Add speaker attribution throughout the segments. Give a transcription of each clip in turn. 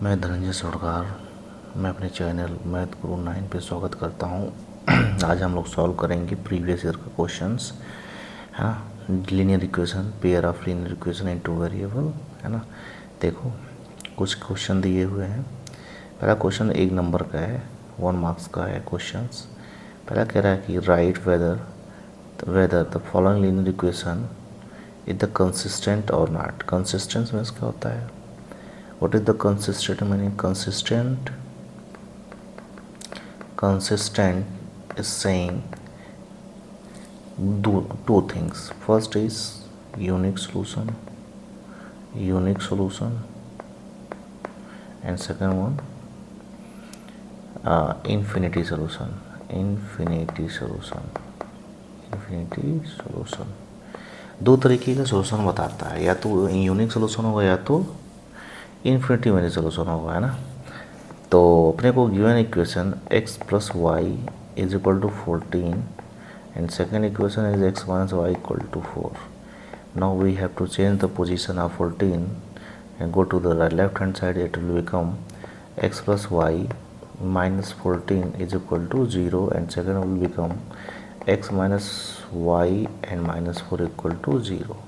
Speaker 1: मैं धनंजय सोडकार, मैं अपने चैनल मैथ गुरु 9 पे स्वागत करता हूँ। आज हम लोग सॉल्व करेंगे प्रीवियस ईयर का क्वेश्चंस, है ना। Linear equation, pair of linear equation into variable, है ना। देखो कुछ क्वेश्चन दिए हुए हैं। पहला क्वेश्चन 1 नंबर का है, 1 मार्क्स का है क्वेश्चंस। पहला कह रहा है कि right whether the following linear equation is the consistent और नॉट। कंसिस्टेंट मीन्स क्या होता है? What is the consistent meaning? Consistent is saying two things. First is unique solution, and second one infinity solution. दो तरीके का solution बताता है, या तो यूनिक सोल्यूशन होगा या तो इन्फिनिटी में सोल्यूशन होगा, है ना। तो अपने को given equation x plus y is equal to 14 and second equation is x minus y equal to 4. Now we have to change the position of 14 and go to the left hand side. It will become x plus y minus 14 is equal to 0, and second will become x minus y and minus 4 equal to 0.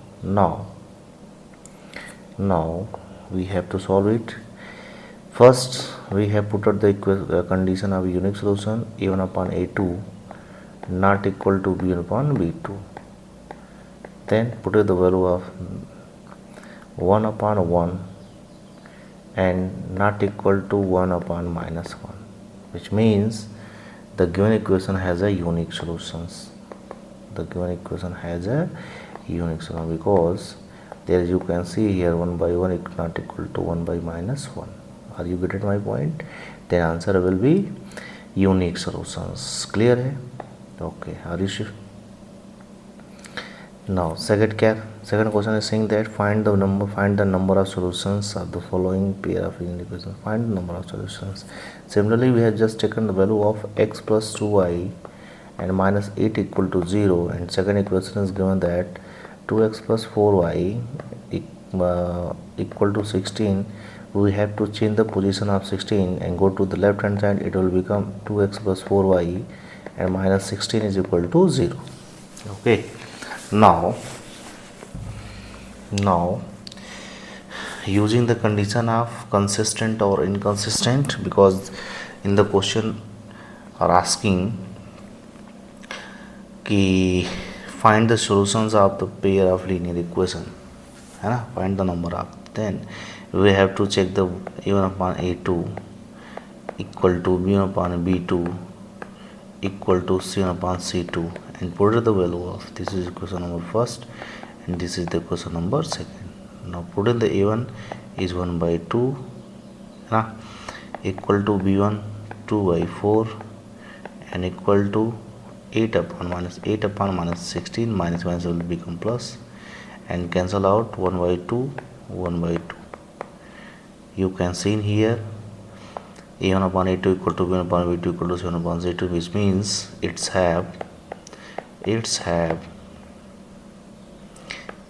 Speaker 1: Now we have to solve it. First we have put out the condition of unique solution a1 upon a2 not equal to b1 upon b2. Then put the value of 1 upon 1 and not equal to 1 upon minus 1, which means the given equation has a unique solutions. The given equation has a unique solution because there you can see here 1 by 1 is not equal to 1 by minus 1. Are you getting my point? The answer will be unique solutions. Clear है? Okay. Are you sure? Now second question is saying that find the number of solutions of the following pair of linear equations. Find the number of solutions. Similarly, we have just taken the value of x plus 2y and minus 8 equal to 0, and second equation is given that 2x plus 4y equal to 16. We have to change the position of 16 and go to the left hand side. It will become 2x plus 4y and minus 16 is equal to 0. Okay. Now using the condition of consistent or inconsistent, because in the question are asking कि find the solutions of the pair of linear equation, है ना, find the number of, then we have to check the a1 upon a2 equal to b1 upon b2 equal to c1 upon c2 and put the value of, this is equation number first and this is the equation number second. Now put in the a1 is 1 by 2, है ना, equal to b1 2 by 4 and equal to 8 upon minus 16, minus will become plus and cancel out 1 by 2. You can see in here a1 upon a2 equal to b1 upon b2 equal to 7 upon z2, which means it's have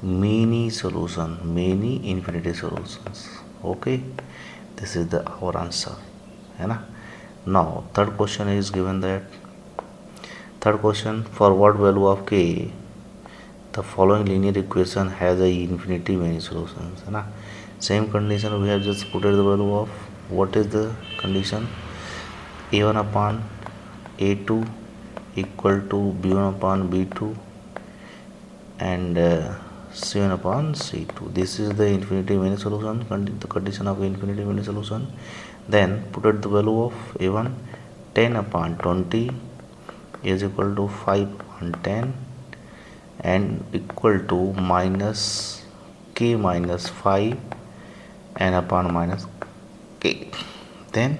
Speaker 1: many infinity solutions. Okay, this is our answer, है ना. Now third question is given that, third question, for what value of k the following linear equation has a infinity many solutions, है ना. Same condition we have just put the value of, what is the condition, a1 upon a2 equal to b1 upon b2 and c1 upon c2. This is the infinity many solution, the condition of infinity many solution. Then put the value of a1 10 upon 20 is equal to 5 upon 10 and equal to minus k minus 5 and upon minus k. Then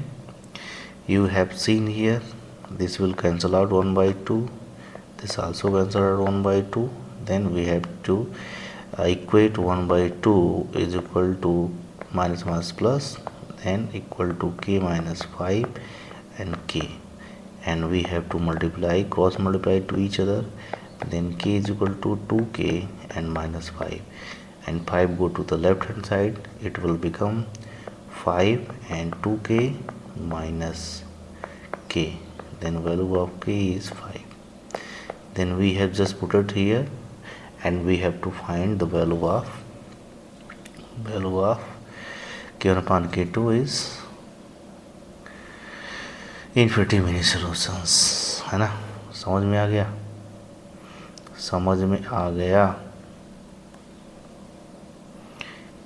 Speaker 1: you have seen here, this will cancel out 1 by 2, this also cancel out 1 by 2. Then we have to equate 1 by 2 is equal to minus plus, then equal to k minus 5 and k, and we have to cross multiply to each other. Then k is equal to 2k and minus 5, and 5 go to the left hand side, it will become 5 and 2k minus k, then value of k is 5. Then we have just put it here and we have to find the value of k1 upon k2 is infinity mini solutions, है ना। समझ में आ गया, समझ में आ गया।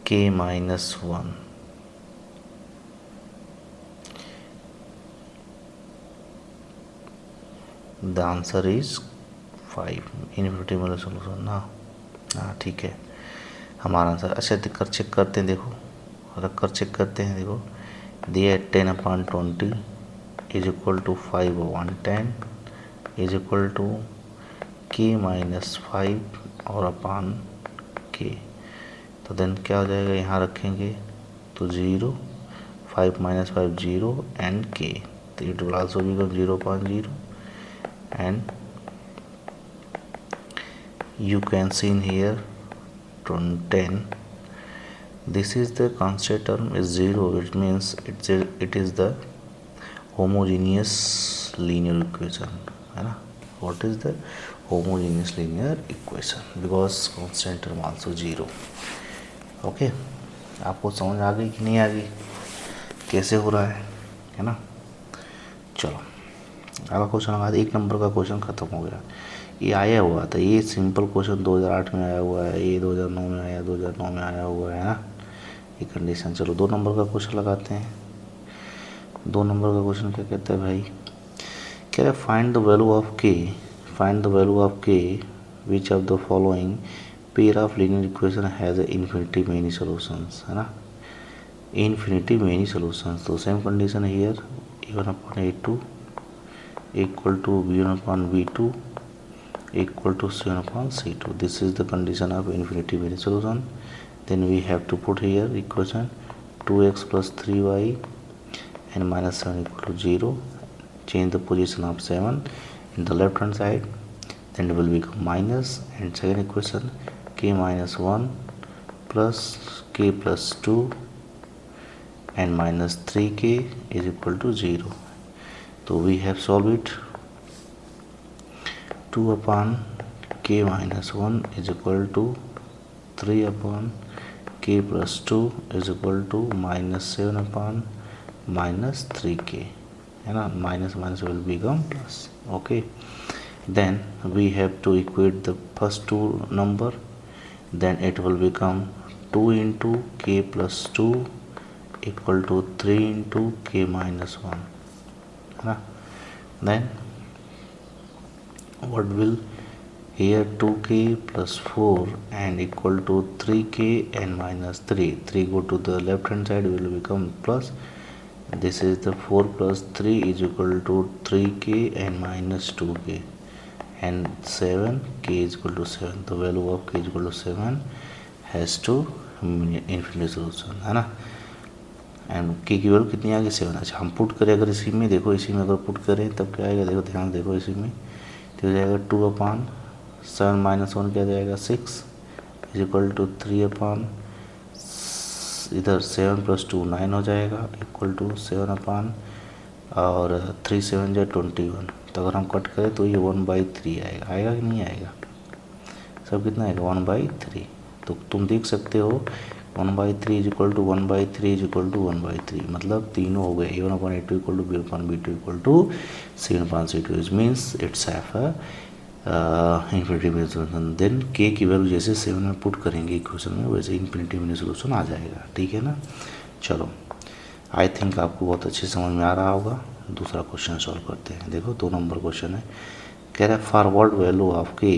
Speaker 1: k minus 1 the answer is 5 infinity mini solution ना। हाँ ठीक है, हमारा आंसर। अच्छा कर चेक करते हैं, देखो रख कर चेक करते हैं। देखो दिया 10 upon 20 is equal to 5 upon 10 is equal to k minus 5 और अपॉन k। तो देन क्या हो जाएगा, यहाँ रखेंगे तो 0, 5 minus 5 0 एंड k, तो it will also become 0.0 and you can see in here 10. This is the constant term is 0, which means it is the homogeneous linear equation, है ना। What is the homogeneous linear equation? Because constant term also 0. Okay, आपको समझ आ गई कि नहीं आ गई, कैसे हो रहा है ना। चलो अगला क्वेश्चन लगा, 1 नंबर का क्वेश्चन ख़त्म हो गया। ये आया हुआ था, ये सिंपल क्वेश्चन 2008 में आया हुआ है, ये 2009 में आया, 2009 में आया हुआ है ना ये कंडीशन। चलो 2 नंबर का क्वेश्चन लगाते हैं। 2 नंबर का क्वेश्चन क्या कहता है भाई, कह रहा है फाइंड द वैल्यू ऑफ के विच of the following pair of linear equation has a infinity many solutions, है ना। इन्फिनिटी मेनी सॉल्यूशंस, तो same condition here a1 upon a2 equal to b1 upon b2 equal to c1 upon c2. This is the condition of infinity many solution. Then we have to put here equation 2x plus 3y and minus 7 equal to 0. Change the position of 7 in the left hand side, then it will become minus, and second equation k minus 1 plus k plus 2 and minus 3k is equal to 0. तो we have solved it. 2 upon k minus 1 is equal to 3 upon k plus 2 is equal to minus 7 upon minus 3k, है ना। minus minus will become plus. Okay, then we have to equate the first two number, then it will become 2 into k plus 2 equal to 3 into k minus 1, है ना। then what will here 2k plus 4 and equal to 3k and minus 3 go to the left hand side will become plus. This is the 4 plus 3 is equal to 3k and minus 2k and 7k is equal to 7. The value of k is equal to 7 has to infinity solution, है ना। And के की value कितनी आ गई 7। अच्छा हम put करें अगर इसी में, देखो इसी में अगर पुट करें तब क्या आएगा, देखो ध्यान देखो इसी में तो हो जाएगा 2 upon 7 minus 1 क्या जाएगा 6 इज इक्वल टू 3 upon इधर 7 plus 2 9 हो जाएगा इक्वल टू 7 upon और 3 7 जो 21। तो अगर हम कट करें तो ये 1/3 आएगा कि नहीं आएगा, सब कितना आएगा 1/3। तो तुम देख सकते हो 1/3 is equal to 1/3 is equal to 1/3, मतलब तीनों हो गए a1 upon a2 equal to b1 upon b2 equal to c1 upon c2, it means its have infinity many solution. Then k की वैल्यू जैसे 7 में पुट करेंगे इक्वेशन में वैसे इन्फिनिटी मिनी सोल्यूशन आ जाएगा, ठीक है ना। चलो आई थिंक आपको बहुत अच्छे समझ में आ रहा होगा। दूसरा क्वेश्चन सॉल्व करते हैं। देखो 2 नंबर क्वेश्चन है, कह रहा है फॉरवर्ड वैल्यू ऑफ के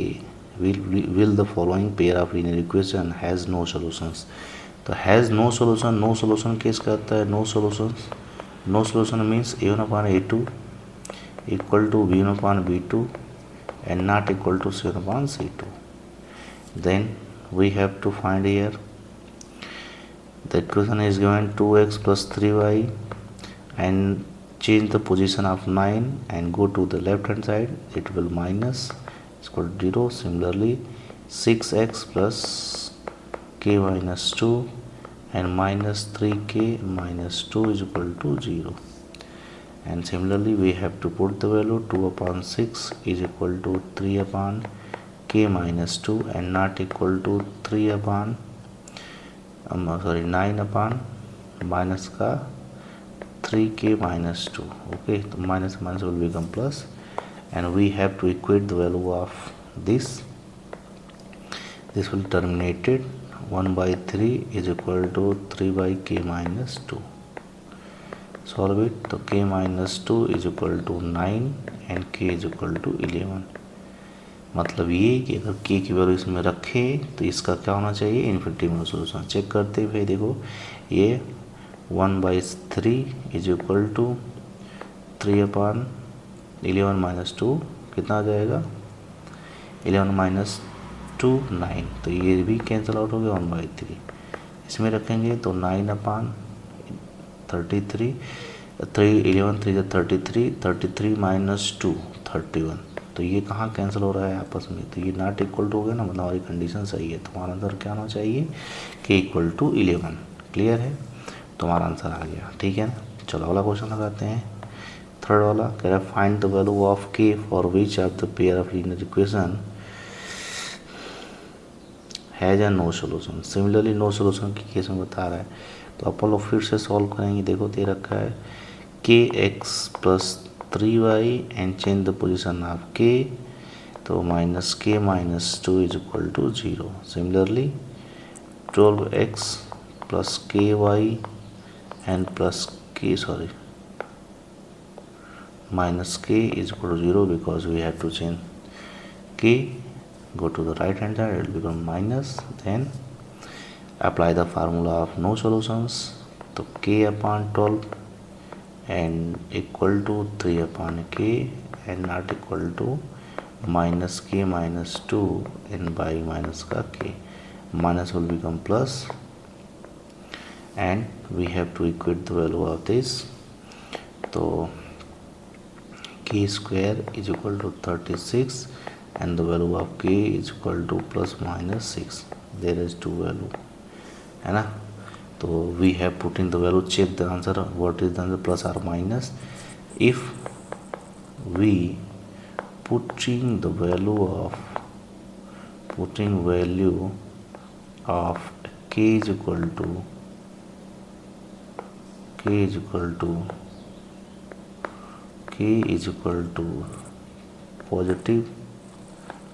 Speaker 1: will the following pair of linear equation has no solutions। तो has no solution, no solution case कहता है no solution means a1 upon a2 equal to b1 upon b2 and not equal to c1 upon c2. Then we have to find here the equation is given 2x plus 3y and change the position of 9 and go to the left hand side, it will minus is equal to 0. Similarly 6x plus k minus 2 and minus 3k minus 2 is equal to 0. And similarly we have to put the value 2 upon 6 is equal to 3 upon k minus 2 and not equal to 3 upon 9 upon minus का 3k minus 2. Okay, so minus minus will become plus, and we have to equate the value of this will terminated 1 by 3 is equal to 3 by k minus 2. Solve it. तो k minus 2 is equal to 9 and k is equal to 11. मतलब ये कि अगर k की value इसमें रखे तो इसका क्या होना चाहिए, इन्फिनिटी में सोल्यूशन। चेक करते हैं भाई, देखो ये 1 by 3 is equal to 3 upon 11 minus 2 कितना आ जाएगा, 11 minus 2 9, तो ये भी कैंसिल आउट हो गया 1 by 3। इसमें रखेंगे तो 9 upon 33 11 3 33 33 minus 2 31, तो ये कहाँ कैंसिल हो रहा है आपस में, तो ये नॉट इक्वल टू हो गया ना, मतलब हमारी कंडीशन सही है। तो हमारा आंसर क्या होना चाहिए, k इक्वल टू 11। क्लियर है, तो हमारा आंसर आ गया। ठीक है ना, चलो अगला क्वेश्चन लगाते हैं। थर्ड वाला कह रहा है find the value of k for which of the pair of linear equation has an no solution. Similarly no solution के केस में बता रहा है, तो अपन लोग फिर से सॉल्व करेंगे। देखो दे रखा है kx plus 3y and change the position of k, तो minus k minus 2 is equal to 0। Similarly 12x plus ky and plus k minus k is equal to 0 because we have to change k, go to the right hand side, it will become minus, then apply the formula of no solutions, तो k upon 12 and equal to 3 upon k and not equal to minus k minus 2 and by minus का k, minus will become plus and we have to equate the value of this, तो k square is equal to 36 and the value of k is equal to plus minus 6, there is two value है ना। तो we have put in the value, check the answer, what is the answer, plus or minus। if we putting value of k is equal to positive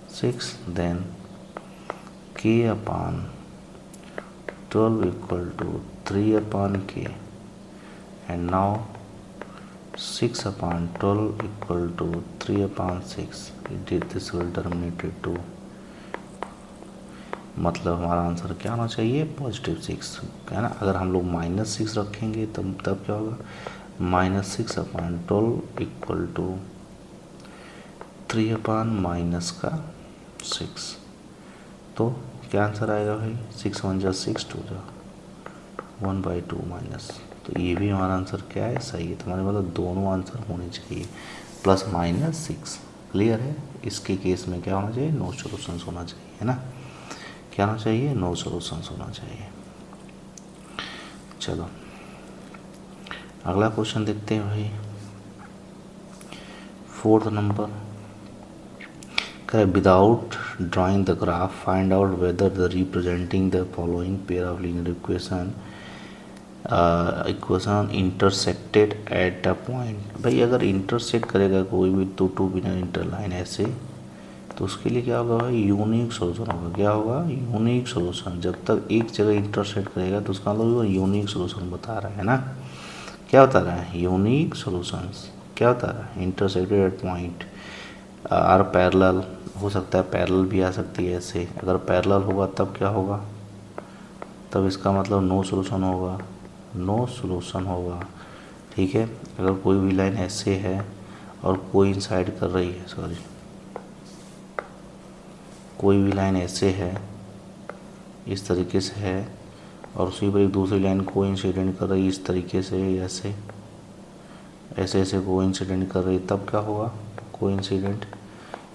Speaker 1: 6, then k upon 12 equal to 3 upon k, and now 6 upon 12 equal to 3 upon 6, this will terminated to, मतलब हमारा answer क्या होना चाहिए, positive 6 है ना। अगर हम लोग माइनस 6 रखेंगे तब क्या होगा, minus 6 upon 12 equal to 3 upon minus का 6, तो क्या आंसर आएगा भाई, 6 1 जा 6 2 जा 1 by 2 माइनस, तो ये भी हमारा आंसर क्या है, सही है। तो हमारे मतलब दोनों आंसर होने चाहिए प्लस माइनस 6। क्लियर है, इसके केस में क्या होना चाहिए, नो सोल्यूशंस होना चाहिए है ना, क्या होना चाहिए, नो सोल्यूशंस होना चाहिए। चलो अगला क्वेश्चन देखते हैं भाई, fourth number, without drawing the graph find out whether the representing the following pair of linear equation intersected at a point. भाई अगर इंटरसेक्ट करेगा कोई भी टू बिना इंटरलाइन ऐसे, तो उसके लिए क्या होगा भाई, यूनिक सोल्यूशन होगा। क्या होगा, यूनिक सोल्यूशन। जब तक एक जगह इंटरसेक्ट करेगा तो उसका मतलब यूनिक सोल्यूशन बता रहा है ना। क्या बता रहा है, यूनिक सोल्यूशंस। क्या बता रहा है, intersected at point or parallel, हो सकता है पैरेलल भी आ सकती है ऐसे। अगर पैरेलल होगा तब क्या होगा, तब इसका मतलब नो सोल्यूशन होगा, नो सोल्यूशन होगा। ठीक है, अगर कोई भी लाइन ऐसे है और कोई इंसाइड कर रही है, कोई भी लाइन ऐसे है, इस तरीके से है, और उसी पर एक दूसरी लाइन को इंसिडेंट कर रही है इस तरीके से, ऐसे ऐसे ऐसे को इंसिडेंट कर रही है, तब क्या होगा, को इंसिडेंट,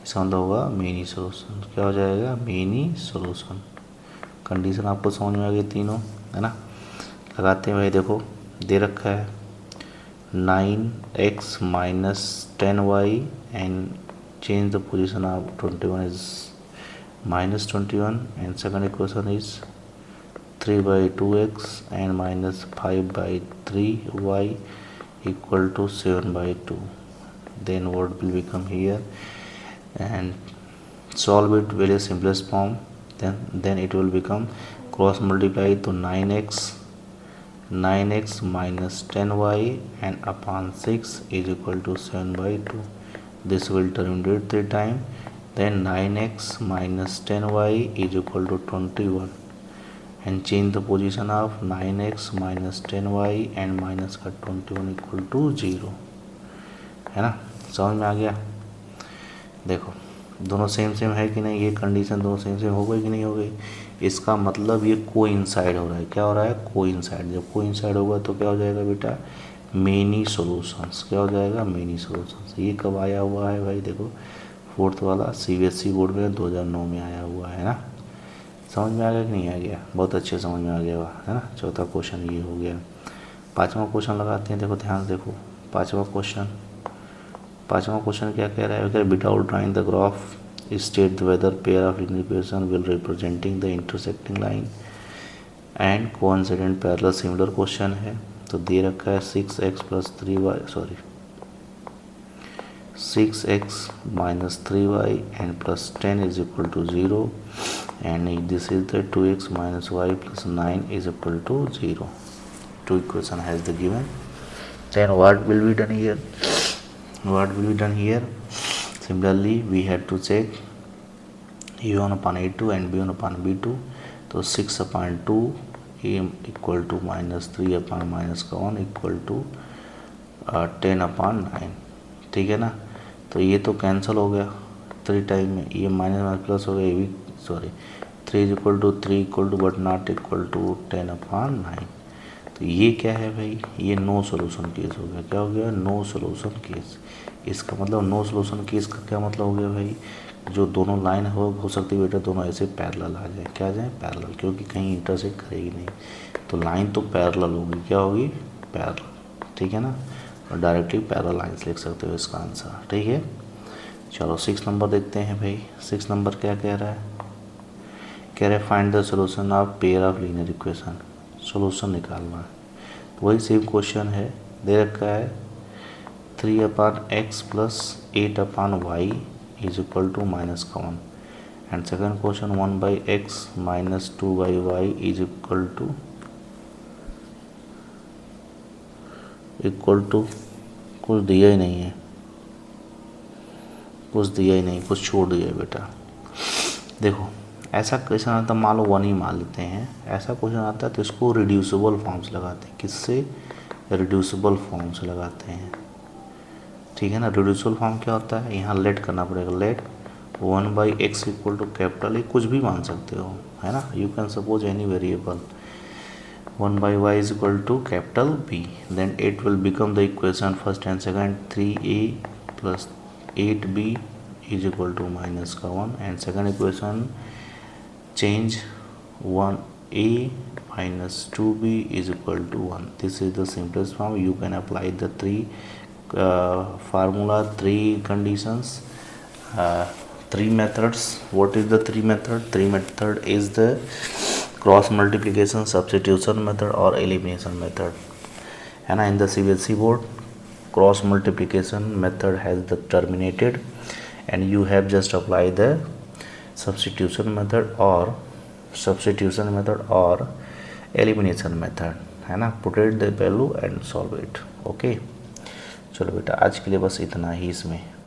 Speaker 1: इसका मतलब होगा मेनी सोल्यूशन। क्या हो जाएगा, मेनी सोल्यूशन। कंडीशन आपको समझ में आ गई तीनों, है ना। लगाते हैं भाई। देखो दे रखा है 9x minus 10y and change the position of 21 is minus 21, and second equation is 3 by 2x and minus 5 by 3y equal to 7 by 2. Then what will become here, and solve it very simplest form. Then it will become cross multiply to 9x minus 10y and upon 6 is equal to 7 by 2. This will terminate 3 times. Then 9x minus 10y is equal to 21, and change the position of 9x minus 10y and minus का 21 equal to 0, है ना। समझ में आ गया। देखो दोनों same same है कि नहीं, ये कंडीशन दोनों सेम सेम हो गई कि नहीं हो गई। इसका मतलब ये कोइंसाइड हो रहा है। क्या हो रहा है, कोइंसाइड। जब कोइंसाइड होगा तो क्या हो जाएगा बेटा, मेनी सॉल्यूशंस। क्या हो जाएगा, मेनी सॉल्यूशंस। ये कब आया हुआ है भाई, देखो 4th वाला CBSE बोर्ड में 2009 में आया हुआ है ना। समझ में आ गया कि नहीं आ गया, बहुत अच्छे समझ में आ गया हुआ है ना। चौथा क्वेश्चन ये हो गया। 5वां क्वेश्चन लगाते हैं। देखो ध्यान से देखो 5वां क्वेश्चन क्या कह रहा है, without drawing the graph state whether pair of linear equation will representing the intersecting line and coincident parallel. Similar question है। तो दे रखा है 6x minus 3y and plus 10 is equal to 0, and this is the 2x minus y plus 9 is equal to 0. Two equation has the given. Then what will be done here? Similarly we have to check a1 upon a2 and b1 upon b2. तो 6 upon 2 equal to minus 3 upon minus का 1 equal to 10 upon 9, ठीक है ना। तो ये तो cancel हो गया 3 टाइम में, ये माइनस माइनस प्लस हो गया, ये भी 3 is equal to 3 equal to but not equal to 10 upon 9। तो ये क्या है भाई, ये नो सोल्यूशन केस हो गया। क्या हो गया, नो सोल्यूशन केस। इसका मतलब नो सोल्यूशन केस का क्या मतलब हो गया भाई, जो दोनों लाइन हो सकती है बेटा, दोनों ऐसे पैरेलल आ जाए। क्या आ जाए, पैरेलल, क्योंकि कहीं इंटरसेक्ट करेगी नहीं। तो लाइन तो पैरेलल होगी, क्या होगी, पैरेलल, ठीक है ना। और डायरेक्टली पैरेलल लाइन्स लिख सकते हो इसका आंसर, ठीक है। चलो 6 नंबर देखते हैं भाई। 6 नंबर क्या कह रहा है, कह रहा है find the solution of pair of linear equation. Solution निकालना है। तो वही सेम क्वेश्चन है, दे रखा है 3 upon x plus 8 upon y is equal to minus का 1, and second question 1 by x minus 2 by y is equal to कुछ दिया ही नहीं है, कुछ छोड़ दिया है बेटा। देखो ऐसा क्वेश्चन आता है, मान लो 1 ही मान लेते हैं। ऐसा क्वेश्चन आता है तो इसको रिड्यूसिबल फॉर्म्स लगाते हैं। किससे, रिड्यूसिबल फॉर्म्स लगाते हैं, ठीक है ना। रिड्यूसिबल फॉर्म क्या होता है, यहाँ लेट करना पड़ेगा। Let 1 by x equal to capital, कुछ भी मान सकते हो, है ना। You can suppose any variable. 1 by y is equal to capital B. Then it will become the equation first and second 3a plus 8b is equal to minus का 1, and second equation change 1a minus 2b is equal to 1. This is the simplest form. You can apply the three conditions, 3 methods. What is the 3 method? 3 method is the cross multiplication, substitution method और elimination method, है ना। In the CBSE board cross multiplication method has the terminated and you have just apply the substitution method और elimination method, है ना। Put it the value and solve it. Okay, चलो बेटा आज के लिए बस इतना ही इसमें।